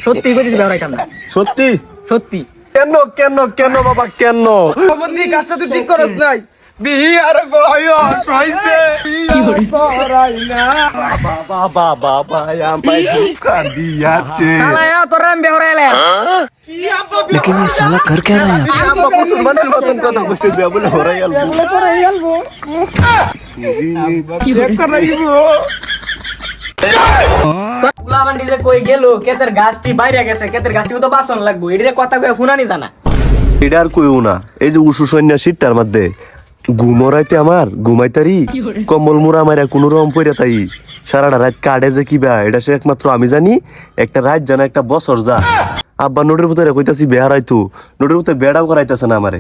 সত্যি কইতেছি বিয়ে হরাইতাম না। সত্যি সত্যি। কেন কেন কেন বাবা কেন? বন্ধু কাজটা তুই ঠিক করস নাই। বিয়ার বয়স হইছে বাবা বাবা ভাই আমায় ধোকা দিয়াছে। সালায়া তোরা আমি বিয়ে হরাইলাম। लेकिन ये साला कर क्या रहा है? আম্মা মুসলমানের মতন কথা কইছে বিয়া বলে হরাই আলবো। পোলাবান্ডি যে কই গেল কেতের গাছটি বাইরে গেছে, কেতের গাছটি তো বাসন লাগবো, এটিরে কথা কয়ে ফুনানি জানা। এটা আর কইও না, এই যে উসু সন্ন্যাসীটার মধ্যে ঘুমরাইতে আমার ঘুমাইতারি কম্বল মুড়া মাইরা কোনো রকম পইরা তাই সারাটা রাত কাটে যে কিবা এটা সে একমাত্র আমি জানি। একটা রাত জানা একটা বছর যা আব্বা নোটের ভিতরে কইতাছি বেহারাইতো, নোটের ভিতরে বেড়াও করাইতেছে না আমারে।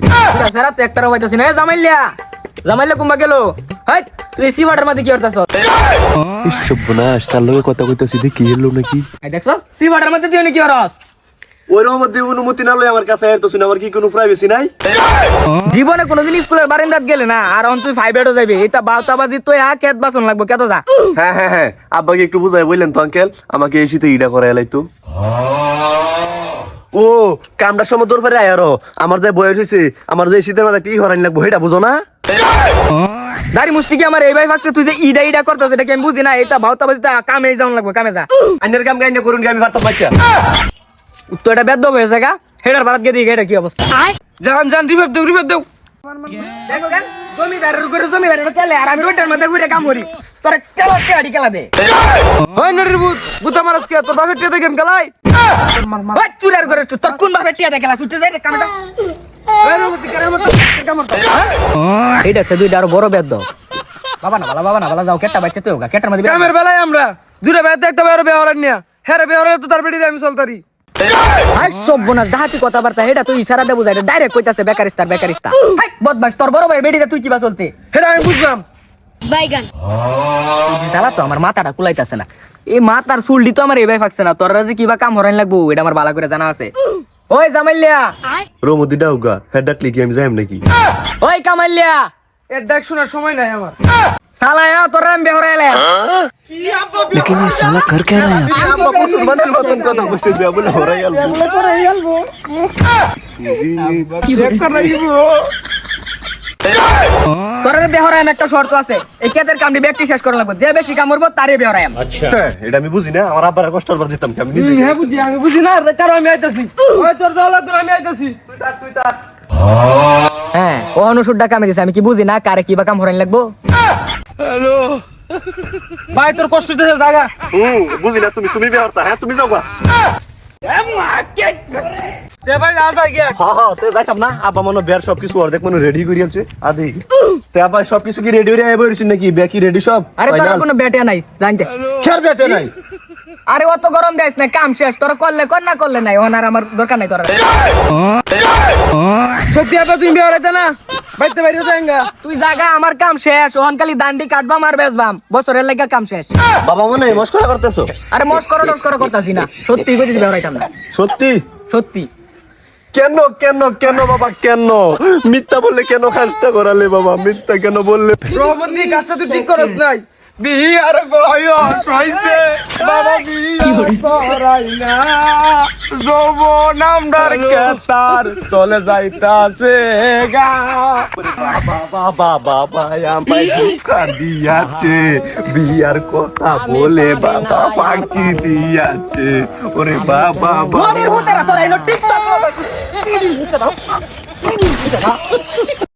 সারা তো একটারও পাইতাছি না। জামাইলিয়া জামাইলিয়া কুম্বা গেল। হাই তুই সিবাটার মধ্যে কি করতাছ? সর্বনাশ, কার লগে কথা কইতাছি দেখি এলো নাকি? এই দেখছ সিবাটার মধ্যে তুই কি করস? ওইরকম মধ্যে অনুমতি না লই আমার কাছে আইতাছিস, আমার কি কোনো প্রাইভেসি নাই? জীবনে কোনোদিন স্কুলের বারান্দাত গেলে না, আর অন তুই 5 এডও যাবি, এটা বাউতাবাজি তুই কেত বাসন লাগবো কেত যা। হ্যাঁ হ্যাঁ হ্যাঁ, আব্বাকে একটু বুঝাই বললেন তো আঙ্কেল, আমাকে এই শীতে ইডা করে এলাইতো। ও কামটার সময় দৌড় ফেরে আয়ারো, আমার যে বয়স হয়েছে, আমার যে শীতের মাঝে কি হরাইন লাগবো সেটা বুঝো না? দাড়ি মুষ্টি কি আমার এই ভাই ভাবছে তুই যে ইডা ইডা করতেছ, এটা কি আমি বুঝি না? এটা বাউতাবাজি কামে যাওয়ান লাগবো, কামে যা। আইনের কাম গাইনে করুন আমি পারতাম বাচ্চা। তো এটা বেদ্য হয়েছে গা, হেডার ভারত গিয়ে দিকে এটা কি অবস্থা? জান জান রিভাইভ দেও দেখো কেন জমিদারের উপরে জমিদারের কেলে, আর আমি রোডের মধ্যে ঘুরে কাম করি, তোরা কেলা কেডি কেলা দে। ওই নরির ভূত বুতা মারস কে তোর বাপের টিয়া গেম খেলাই। ওই চুরের করে তোর কোন ভাবে টিয়া দে খেলা ছুটে যায় রে কামটা। ওই রবতি করে মত কামড়। এইটা সে দুইটা আরো বড় বেদ্য। বাবা না বালা যাও, কেটটা বাচ্চা তুই হোগা, কেটটার মধ্যে কামের বেলায় আমরা দুরা বেতে একটা বাইরে বেহরান নিয়া হেরে বেহরে তো তার বেড়ি আমি চলতারি। আই সব্বনাশ ডাহাতি কথাবার্তা, এটা তুই ইশারা দে বুঝাই, ডাইরেক্ট কইতাছে বেকারিস্তা। হাই বদমাশ, তোর বড় ভাই বেডিটা তুই কিবা চলতে? হেরা আমি বুঝলাম। বাইগান জ্বালা তো আমার মাথাটা কুলাইতাছে না, এই মাথার চুলটি তো আমার এই ভাই ফাকছে না, তোরা যে কিবা কাম হরাইন লাগবো এটা আমার ভালো করে জানা আছে। ওই জামাইলিয়া, রোমদি ডাউগা হেড ডাকলি কি আমি যাইম নাকি? ওই কামাইলিয়া, এর ডাক শোনার সময় নাই আমার। সালায়া তোরা আমি বেহরাইলাম। लेकिन ये साला कर क्या रहा है? আম্মা মুসলমানের মতন কথা কইছে বিয়া বলে হরাই আলবো। তোরা বেহরাইম একটা শর্ত আছে, এই কেতের কামটি ব্যক্তি শেষ করা লাগবে, যে বেশি কাম করবো তারই বেহরাইম। হ্যাঁ, এটা আমি বুঝি না, আমার আব্বার কষ্ট করবার দিতাম কি আমি নিজে? হ্যাঁ আমি বুঝি না কারো আমি আইতাছি। ওই তোর দলা তোর আমি আইতাছি। হ্যাঁ ও অনুসুরটা কামে দিছে, আমি কি বুঝি না কারে কিবা কাম হরাইন লাগবো? হ্যালো ভাই তোর কষ্ট হইতেছে জায়গা। বুঝি না, তুমি বেহরতা, হ্যাঁ তুমি যাও গা। দে ভাই আজ আই গিয়া। হ্যাঁ হ্যাঁ, তে যাইতাম না, আব্বা মনে বের সবকিছু অর্ধেক মনে রেডি করি আছে আদি। তে আব্বা সবকিছু কি রেডি হয়ে আইব হইছিস নাকি? ব্যাকি রেডি সব? আরে তোরা কোনো বেটে নাই জানতে। খের বেটে নাই। আরে অত গরম দেয় না, কাম শেষ, তোরা করলে কর না করলে নাই, ওনার আমার দরকার নাই তোরা। সত্যি আপা তুমি বেহরাইতে না বাইতে বাইরে যাঙ্গা। তুই জাগা, আমার কাম শেষ, ওহন খালি দান্ডি কাটবাম আর বেচবাম, বছরের লাগা কাম শেষ। বাবা মনে মস্করা করতেছো? আরে মস্করা করতাছি না, সত্যি কইতেছি বেহরাইতাম না, সত্যি? সত্যি। কেন কেন কেন বাবা কেন? মিথ্যা বললে কেন কাজটা করালে বাবা? মিথ্যা কেন বললে? রহমন্দি কাজটা তুই ঠিক করস নাই। বিয়ার বয়স হইছে বাবা বিয়ার করাই না, যৌবন আমরার কেতার চলে যাইতাছে গা। বাবা বাবা ভাই আমায় ধোকা দিয়াছে, বিয়ার কথা বলে বাবা ফাঁকি দিয়াছে। ওরে বাবা মনের ভূতেরা তোরা এনো টিকটক